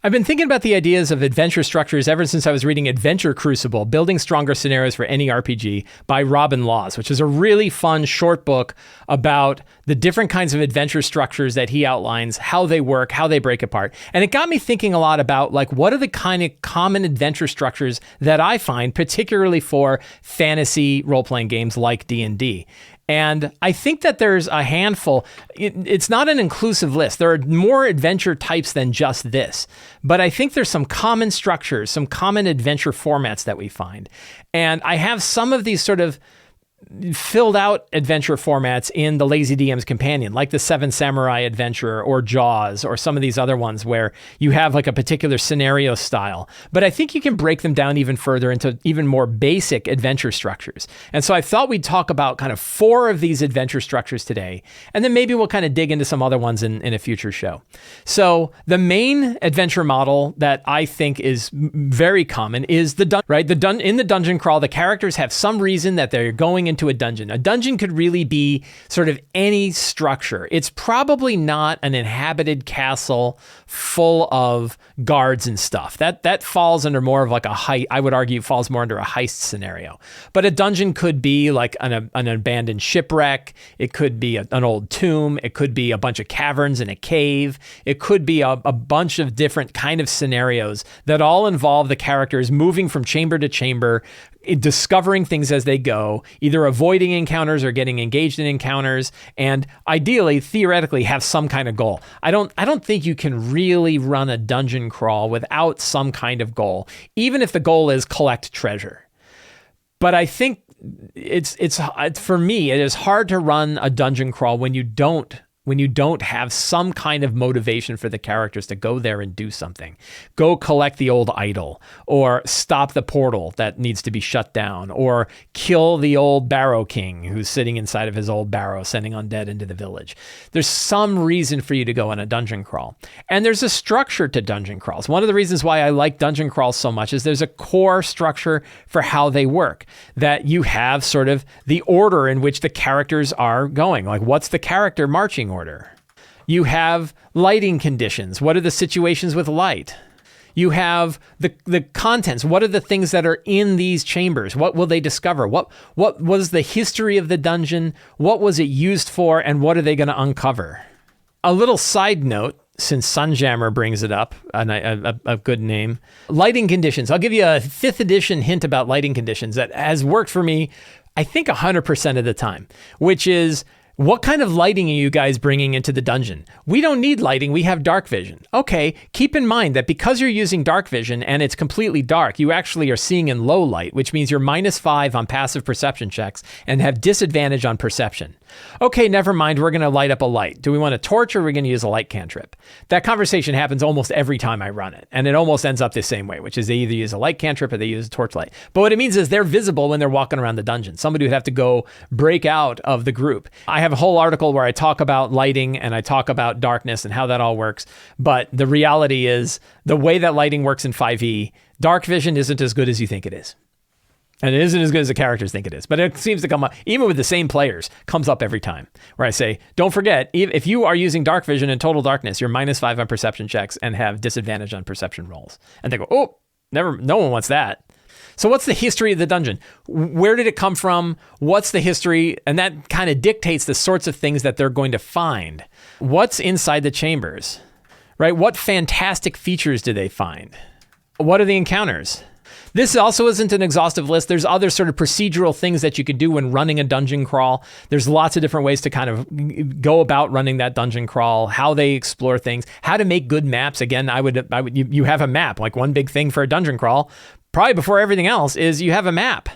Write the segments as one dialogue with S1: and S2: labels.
S1: I've been thinking about the ideas of adventure structures ever since I was reading Adventure Crucible, Building Stronger Scenarios for Any RPG by Robin Laws, which is a really fun short book about the different kinds of adventure structures that he outlines, how they work, how they break apart. And it got me thinking a lot about like, what are the kind of common adventure structures that I find, particularly for fantasy role-playing games like D&D. And I think that there's a handful. It's not an inclusive list. There are more adventure types than just this. But I think there's some common structures, some common adventure formats that we find. And I have some of these sort of filled out adventure formats in the Lazy DM's Companion, like the Seven Samurai Adventure or Jaws or some of these other ones where you have like a particular scenario style. But I think you can break them down even further into even more basic adventure structures. And so I thought we'd talk about kind of 4 of these adventure structures today, and then maybe we'll kind of dig into some other ones in a future show. So the main adventure model that I think is very common is the dungeon, right? In the dungeon crawl, the characters have some reason that they're going into a dungeon. A dungeon could really be sort of any structure. It's probably not an inhabited castle full of guards and stuff. That falls under more of like a heist. I would argue falls more under a heist scenario. But a dungeon could be like an abandoned shipwreck. It could be an old tomb. It could be a bunch of caverns in a cave. It could be a bunch of different kind of scenarios that all involve the characters moving from chamber to chamber, discovering things as they go, either avoiding encounters or getting engaged in encounters, and ideally, theoretically, have some kind of goal. I don't think you can really run a dungeon crawl without some kind of goal, even if the goal is collect treasure. But I think it's for me, it is hard to run a dungeon crawl when you don't have some kind of motivation for the characters to go there and do something. Go collect the old idol, or stop the portal that needs to be shut down, or kill the old barrow king who's sitting inside of his old barrow, sending undead into the village. There's some reason for you to go on a dungeon crawl. And there's a structure to dungeon crawls. One of the reasons why I like dungeon crawls so much is there's a core structure for how they work, that you have sort of the order in which the characters are going. Like, what's the character marching order? You have lighting conditions. What are the situations with light? You have the contents. What are the things that are in these chambers? What will they discover? What was the history of the dungeon? What was it used for? And what are they going to uncover? A little side note, since Sunjammer brings it up, and a good name, lighting conditions. I'll give you a 5th edition hint about lighting conditions that has worked for me, I think 100% of the time, which is, what kind of lighting are you guys bringing into the dungeon? We don't need lighting, we have dark vision. Okay, keep in mind that because you're using dark vision and it's completely dark, you actually are seeing in low light, which means you're -5 on passive perception checks and have disadvantage on perception. Okay, never mind, we're gonna light up a light. Do we want a torch or are we gonna use a light cantrip? That conversation happens almost every time I run it, and it almost ends up the same way, which is they either use a light cantrip or they use a torchlight. But what it means is they're visible when they're walking around the dungeon. Somebody would have to go break out of the group. I have a whole article where I talk about lighting and I talk about darkness and how that all works. But the reality is the way that lighting works in 5e, dark vision isn't as good as you think it is. And it isn't as good as the characters think it is. But it seems to come up, even with the same players, comes up every time. Where I say, don't forget, if you are using dark vision in total darkness, you're -5 on perception checks and have disadvantage on perception rolls. And they go, oh, no one wants that. So what's the history of the dungeon? Where did it come from? What's the history? And that kind of dictates the sorts of things that they're going to find. What's inside the chambers, right? What fantastic features do they find? What are the encounters? This also isn't an exhaustive list. There's other sort of procedural things that you could do when running a dungeon crawl. There's lots of different ways to kind of go about running that dungeon crawl, how they explore things, how to make good maps. Again, you have a map. Like, one big thing for a dungeon crawl, probably before everything else, is you have a map.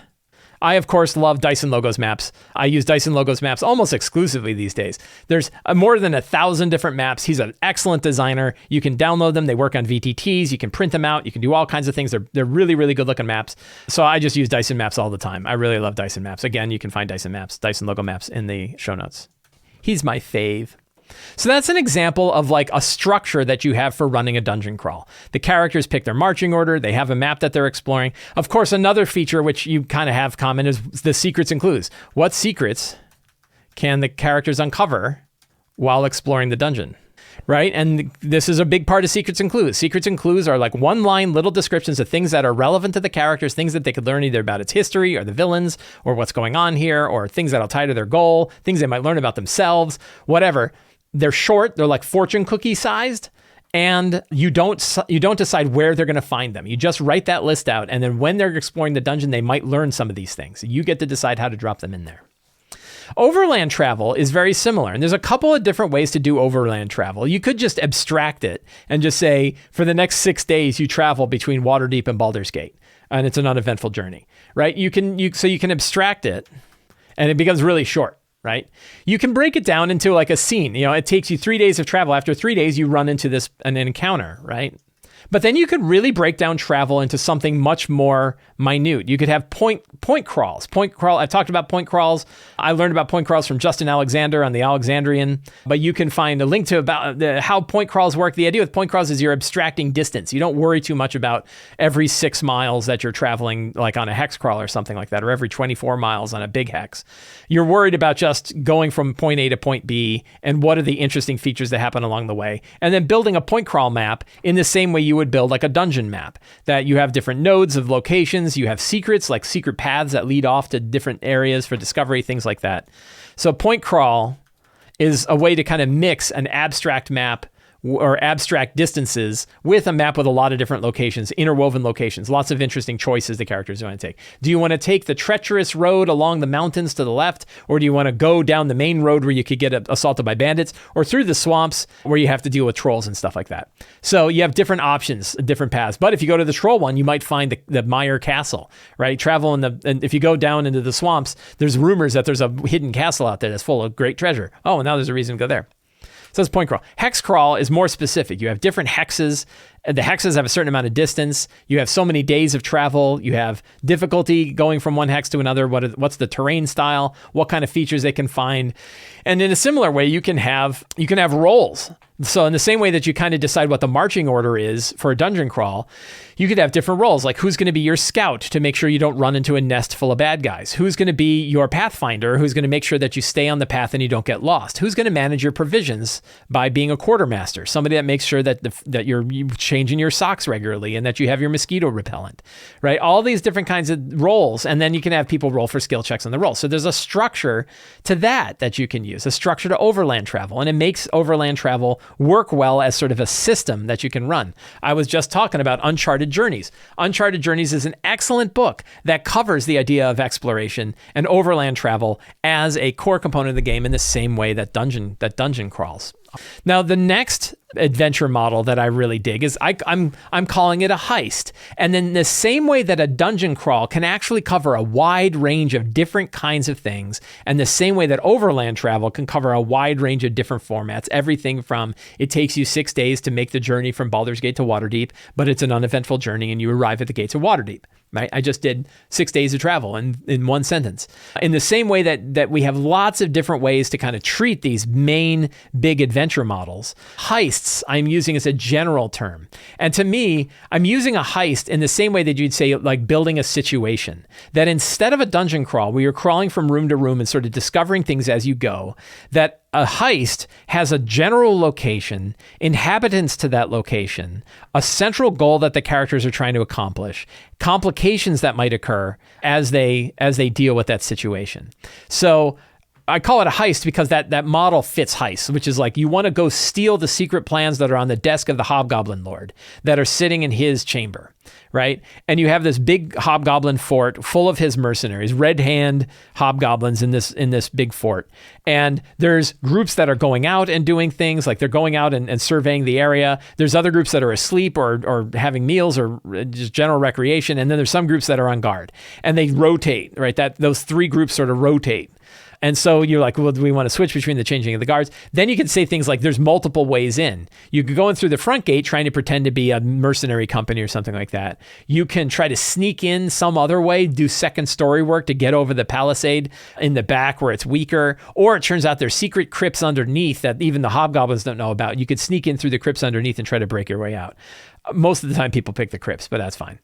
S1: I, of course, love Dyson Logos maps. I use Dyson Logos maps almost exclusively these days. There's more than 1,000 different maps. He's an excellent designer. You can download them. They work on VTTs. You can print them out. You can do all kinds of things. They're really, really good looking maps. So I just use Dyson maps all the time. I really love Dyson maps. Again, you can find Dyson maps, Dyson Logo maps in the show notes. He's my fave. So that's an example of like a structure that you have for running a dungeon crawl. The characters pick their marching order. They have a map that they're exploring. Of course, another feature which you kind of have common is the secrets and clues. What secrets can the characters uncover while exploring the dungeon? right? And this is a big part of Secrets and Clues. Secrets and Clues are like one-line little descriptions of things that are relevant to the characters, things that they could learn either about its history or the villains or what's going on here, or things that'll tie to their goal, things they might learn about themselves, whatever. They're short. They're like fortune cookie sized. And you don't decide where they're going to find them. You just write that list out. And then when they're exploring the dungeon, they might learn some of these things. You get to decide how to drop them in there. Overland travel is very similar. And there's a couple of different ways to do overland travel. You could just abstract it and just say, for the next 6 days, you travel between Waterdeep and Baldur's Gate. And it's an uneventful journey, right? You can abstract it and it becomes really short. Right? You can break it down into like a scene. It takes you 3 days of travel. After 3 days, you run into an encounter, right? But then you could really break down travel into something much more minute. You could have point crawls. I've talked about point crawls. I learned about point crawls from Justin Alexander on the Alexandrian. But you can find a link to about how point crawls work. The idea with point crawls is you're abstracting distance. You don't worry too much about every 6 miles that you're traveling, like on a hex crawl or something like that, or every 24 miles on a big hex. You're worried about just going from point A to point B and what are the interesting features that happen along the way. And then building a point crawl map in the same way you would build like a dungeon map, that you have different nodes of locations, you have secrets, like secret paths that lead off to different areas for discovery, things like that. So point crawl is a way to kind of mix an abstract map or abstract distances with a map with a lot of different locations, interwoven locations, lots of interesting choices the characters want to take. Do you want to take the treacherous road along the mountains to the left, or do you want to go down the main road where you could get assaulted by bandits, or through the swamps where you have to deal with trolls and stuff like that? So you have different options, different paths. But if you go to the troll one, you might find the Meyer Castle, right? And if you go down into the swamps, there's rumors that there's a hidden castle out there that's full of great treasure. Oh, and now there's a reason to go there. So it's point crawl. Hex crawl is more specific. You have different hexes. The hexes have a certain amount of distance. You have so many days of travel. You have difficulty going from one hex to another. What's the terrain style? What kind of features they can find? And in a similar way, you can have roles. So in the same way that you kind of decide what the marching order is for a dungeon crawl, you could have different roles, like who's going to be your scout to make sure you don't run into a nest full of bad guys? Who's going to be your pathfinder, who's going to make sure that you stay on the path and you don't get lost? Who's going to manage your provisions by being a quartermaster, somebody that makes sure that that you're changing your socks regularly and that you have your mosquito repellent, right? All these different kinds of roles, and then you can have people roll for skill checks on the roll. So there's a structure to that you can use, a structure to overland travel, and it makes overland travel work well as sort of a system that you can run. I was just talking about Uncharted Journeys. Uncharted Journeys is an excellent book that covers the idea of exploration and overland travel as a core component of the game in the same way that dungeon crawls. Now, the next adventure model that I really dig is I'm calling it a heist. And then the same way that a dungeon crawl can actually cover a wide range of different kinds of things, and the same way that overland travel can cover a wide range of different formats, everything from it takes you 6 days to make the journey from Baldur's Gate to Waterdeep, but it's an uneventful journey and you arrive at the gates of Waterdeep. Right? I just did 6 days of travel in one sentence. In the same way that we have lots of different ways to kind of treat these main big adventure models, heists I'm using as a general term. And to me, I'm using a heist in the same way that you'd say like building a situation. That instead of a dungeon crawl where you're crawling from room to room and sort of discovering things as you go, that a heist has a general location, inhabitants to that location, a central goal that the characters are trying to accomplish, complications that might occur as they deal with that situation. So I call it a heist because that model fits heist, which is like you want to go steal the secret plans that are on the desk of the Hobgoblin Lord that are sitting in his chamber, right? And you have this big Hobgoblin fort full of his mercenaries, red hand hobgoblins in this big fort. And there's groups that are going out and doing things, like they're going out and surveying the area. There's other groups that are asleep or having meals or just general recreation. And then there's some groups that are on guard and they rotate, right? Those three groups sort of rotate. And so you're like, well, do we want to switch between the changing of the guards? Then you can say things like there's multiple ways in. You could go in through the front gate trying to pretend to be a mercenary company or something like that. You can try to sneak in some other way, do second story work to get over the palisade in the back where it's weaker. Or it turns out there's secret crypts underneath that even the hobgoblins don't know about. You could sneak in through the crypts underneath and try to break your way out. Most of the time people pick the crypts, but that's fine.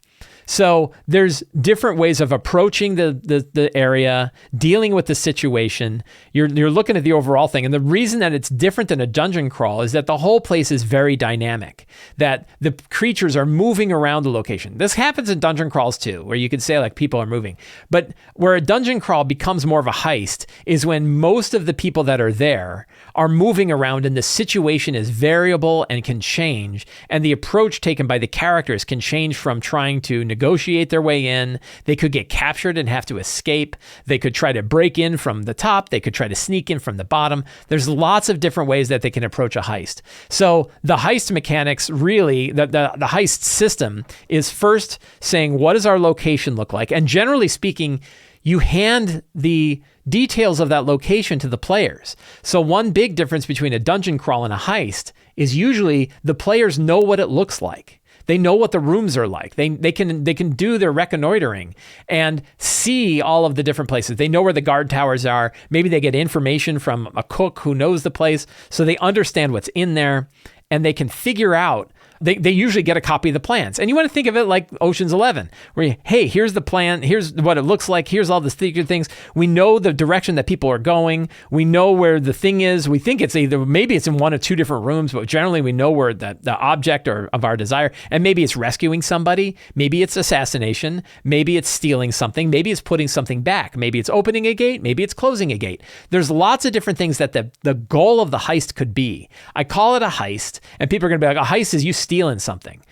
S1: So there's different ways of approaching the area, dealing with the situation. You're looking at the overall thing. And the reason that it's different than a dungeon crawl is that the whole place is very dynamic, that the creatures are moving around the location. This happens in dungeon crawls too, where you could say like people are moving. But where a dungeon crawl becomes more of a heist is when most of the people that are there are moving around and the situation is variable and can change. And the approach taken by the characters can change from trying to negotiate their way in. They could get captured and have to escape. They could try to break in from the top. They could try to sneak in from the bottom. There's lots of different ways that they can approach a heist. So the heist mechanics really, the heist system is first saying, what does our location look like? And generally speaking, you hand the details of that location to the players. So one big difference between a dungeon crawl and a heist is usually the players know what it looks like. They know what the rooms are like. They can do their reconnoitering and see all of the different places. They know where the guard towers are. Maybe they get information from a cook who knows the place, so they understand what's in there, and they can figure out. They usually get a copy of the plans. And you want to think of it like Ocean's 11, where hey, here's the plan, here's what it looks like, here's all the secret things. We know the direction that people are going. We know where the thing is. We think it's maybe it's in one of two different rooms, but generally we know where the object of our desire, and maybe it's rescuing somebody, maybe it's assassination, maybe it's stealing something, maybe it's putting something back, maybe it's opening a gate, maybe it's closing a gate. There's lots of different things that the goal of the heist could be. I call it a heist, and people are going to be like, a heist is you stealing something.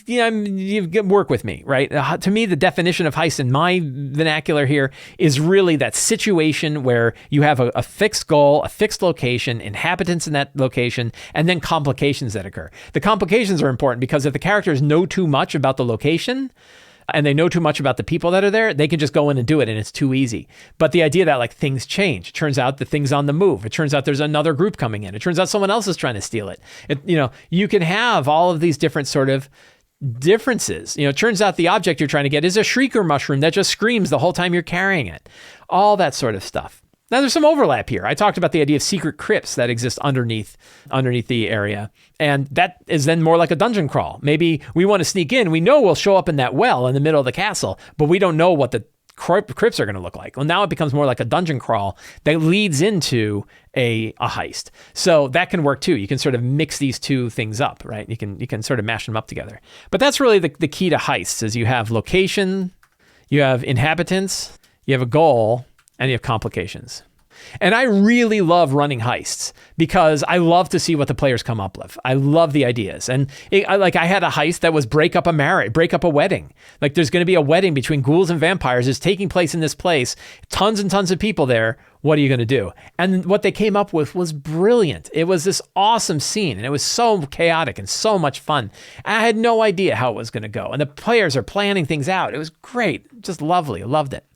S1: You work with me, right? To me, the definition of heist in my vernacular here is really that situation where you have a fixed goal, a fixed location, inhabitants in that location, and then complications that occur. The complications are important because if the characters know too much about the location, and they know too much about the people that are there, they can just go in and do it, and it's too easy. But the idea that like things change, it turns out the thing's on the move. It turns out there's another group coming in. It turns out someone else is trying to steal it. You can have all of these different sort of differences. It turns out the object you're trying to get is a shrieker mushroom that just screams the whole time you're carrying it. All that sort of stuff. Now, there's some overlap here. I talked about the idea of secret crypts that exist underneath the area. And that is then more like a dungeon crawl. Maybe we want to sneak in. We know we'll show up in that well in the middle of the castle, but we don't know what the crypts are going to look like. Well, now it becomes more like a dungeon crawl that leads into a heist. So that can work too. You can sort of mix these two things up, right? You can sort of mash them up together. But that's really the key to heists is you have location, you have inhabitants, you have a goal, and you have complications. And I really love running heists because I love to see what the players come up with. I love the ideas. And I had a heist that was break up a wedding. Like there's going to be a wedding between ghouls and vampires. It's taking place in this place. Tons and tons of people there. What are you going to do? And what they came up with was brilliant. It was this awesome scene, and it was so chaotic and so much fun. I had no idea how it was going to go. And the players are planning things out. It was great. Just lovely. I loved it.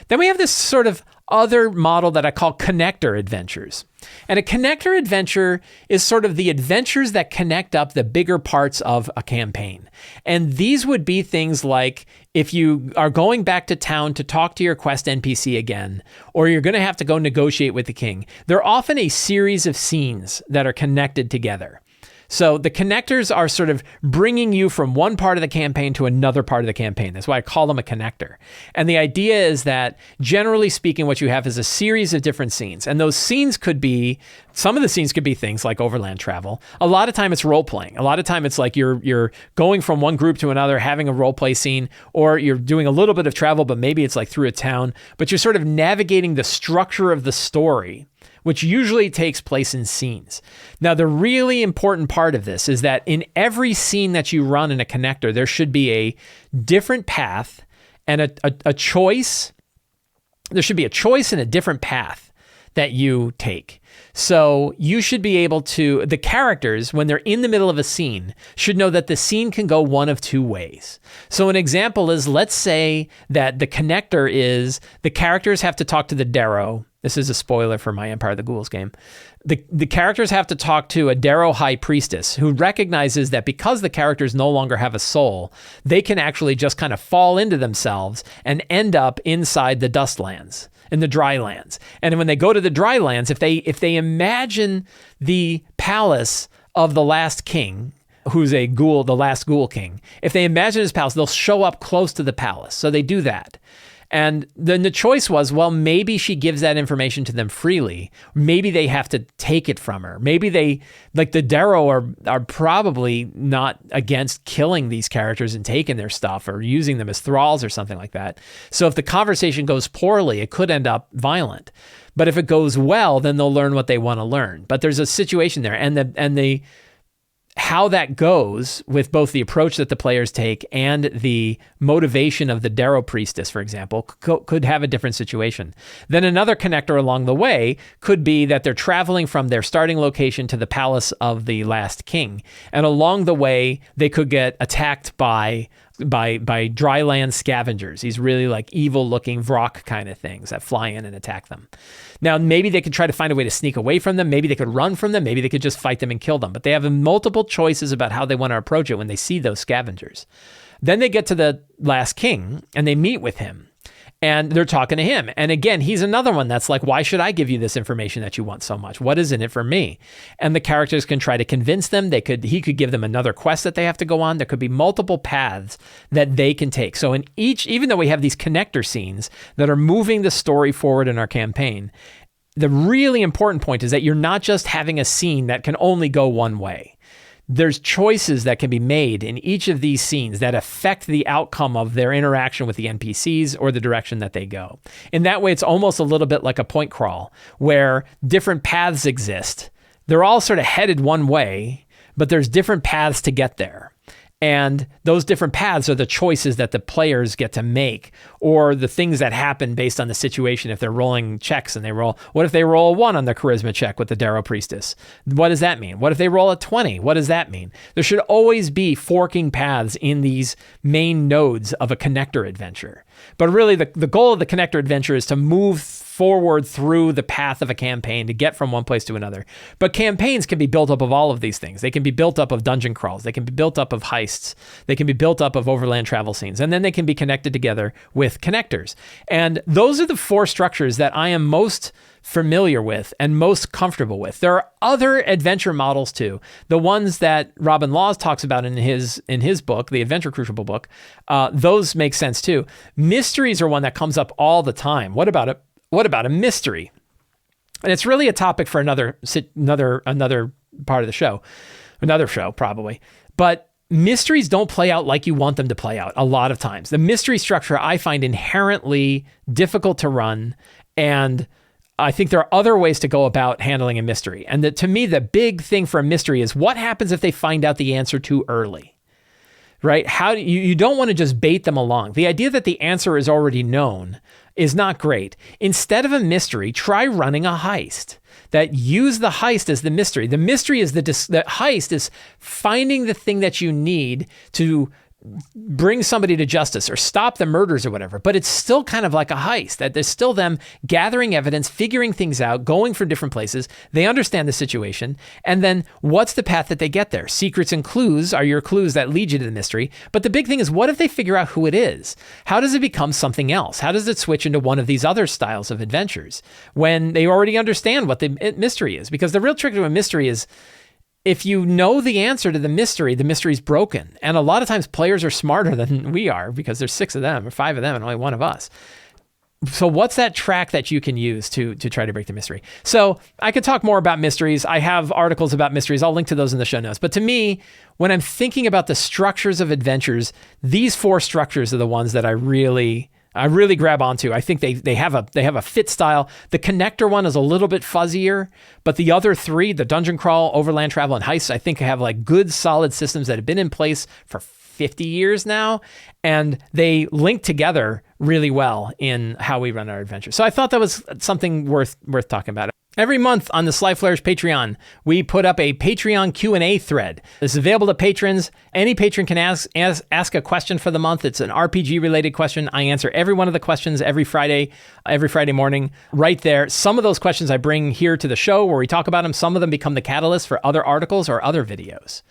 S1: Then we have this sort of other model that I call connector adventures. And a connector adventure is sort of the adventures that connect up the bigger parts of a campaign. And these would be things like if you are going back to town to talk to your quest NPC again, or you're going to have to go negotiate with the king. They're often a series of scenes that are connected together. So the connectors are sort of bringing you from one part of the campaign to another part of the campaign. That's why I call them a connector. And the idea is that generally speaking, what you have is a series of different scenes. And those scenes some of the scenes could be things like Overland Travel. A lot of time it's role playing. A lot of time it's like you're going from one group to another, having a role play scene, or you're doing a little bit of travel, but maybe it's like through a town, but you're sort of navigating the structure of the story, which usually takes place in scenes. Now, the really important part of this is that in every scene that you run in a connector, there should be a different path and a choice. There should be a choice and a different path that you take. So you should be able to, the characters, when they're in the middle of a scene, should know that the scene can go one of two ways. So an example is, let's say that the connector is the characters have to talk to the Darrow. This is a spoiler for my Empire of the Ghouls game. The characters have to talk to a Darrow high priestess who recognizes that because the characters no longer have a soul, they can actually just kind of fall into themselves and end up inside the Dustlands, in the Drylands. And when they go to the Drylands, if they imagine the palace of the last king, who's a ghoul, the last ghoul king. If they imagine his palace, they'll show up close to the palace. So they do that. And then the choice was, well, maybe she gives that information to them freely. Maybe they have to take it from her. Maybe they, like the Darrow, are probably not against killing these characters and taking their stuff or using them as thralls or something like that. So if the conversation goes poorly, it could end up violent. But if it goes well, then they'll learn what they want to learn. But there's a situation there, and the how that goes with both the approach that the players take and the motivation of the Darrow priestess, for example, could have a different situation. Then another connector along the way could be that they're traveling from their starting location to the palace of the last king. And along the way, they could get attacked by dry land scavengers, these really like evil looking Vrock kind of things that fly in and attack them. Now, maybe they could try to find a way to sneak away from them. Maybe they could run from them. Maybe they could just fight them and kill them. But they have multiple choices about how they want to approach it when they see those scavengers. Then they get to the last king and they meet with him. And they're talking to him. And again, he's another one that's like, why should I give you this information that you want so much? What is in it for me? And the characters can try to convince them. He could give them another quest that they have to go on. There could be multiple paths that they can take. So in each, even though we have these connector scenes that are moving the story forward in our campaign, the really important point is that you're not just having a scene that can only go one way. There's choices that can be made in each of these scenes that affect the outcome of their interaction with the NPCs or the direction that they go. In that way, it's almost a little bit like a point crawl where different paths exist. They're all sort of headed one way, but there's different paths to get there. And those different paths are the choices that the players get to make, or the things that happen based on the situation. If they're rolling checks and what if they roll a 1 on their charisma check with the Darrow priestess? What does that mean? What if they roll a 20? What does that mean? There should always be forking paths in these main nodes of a connector adventure. But really, the goal of the connector adventure is to move forward through the path of a campaign to get from one place to another. But campaigns can be built up of all of these things. They can be built up of dungeon crawls. They can be built up of heists. They can be built up of overland travel scenes. And then they can be connected together with connectors. And those are the 4 structures that I am most familiar with and most comfortable with. There are other adventure models too. The ones that Robin Laws talks about in his book, the Adventure Crucible book, those make sense too. Mysteries are one that comes up all the time. What about it? What about a mystery? And it's really a topic for another part of the show, another show probably. But mysteries don't play out like you want them to play out a lot of times. The mystery structure I find inherently difficult to run, and I think there are other ways to go about handling a mystery. And to me, the big thing for a mystery is what happens if they find out the answer too early, right? You don't want to just bait them along. The idea that the answer is already known is not great. Instead of a mystery, try running a heist. That use the heist as the mystery. The mystery is the heist is finding the thing that you need to bring somebody to justice or stop the murders or whatever, but it's still kind of like a heist, that there's still them gathering evidence, figuring things out, going from different places. They understand the situation. And then what's the path that they get there? Secrets and clues are your clues that lead you to the mystery. But the big thing is, what if they figure out who it is? How does it become something else? How does it switch into one of these other styles of adventures when they already understand what the mystery is? Because the real trick to a mystery is, if you know the answer to the mystery's broken. And a lot of times players are smarter than we are because there's 6 of them or 5 of them and only 1 of us. So what's that track that you can use to try to break the mystery? So I could talk more about mysteries. I have articles about mysteries. I'll link to those in the show notes. But to me, when I'm thinking about the structures of adventures, these 4 structures are the ones that I really grab onto. I think they have a fit style. The connector one is a little bit fuzzier, but the other 3, the dungeon crawl, overland travel, and heists, I think have like good solid systems that have been in place for 50 years now, and they link together really well in how we run our adventure. So I thought that was something worth talking about. Every month on the Sly Flourish Patreon, we put up a Patreon Q&A thread. This is available to patrons. Any patron can ask a question for the month. It's an RPG-related question. I answer every one of the questions every Friday morning right there. Some of those questions I bring here to the show where we talk about them. Some of them become the catalyst for other articles or other videos.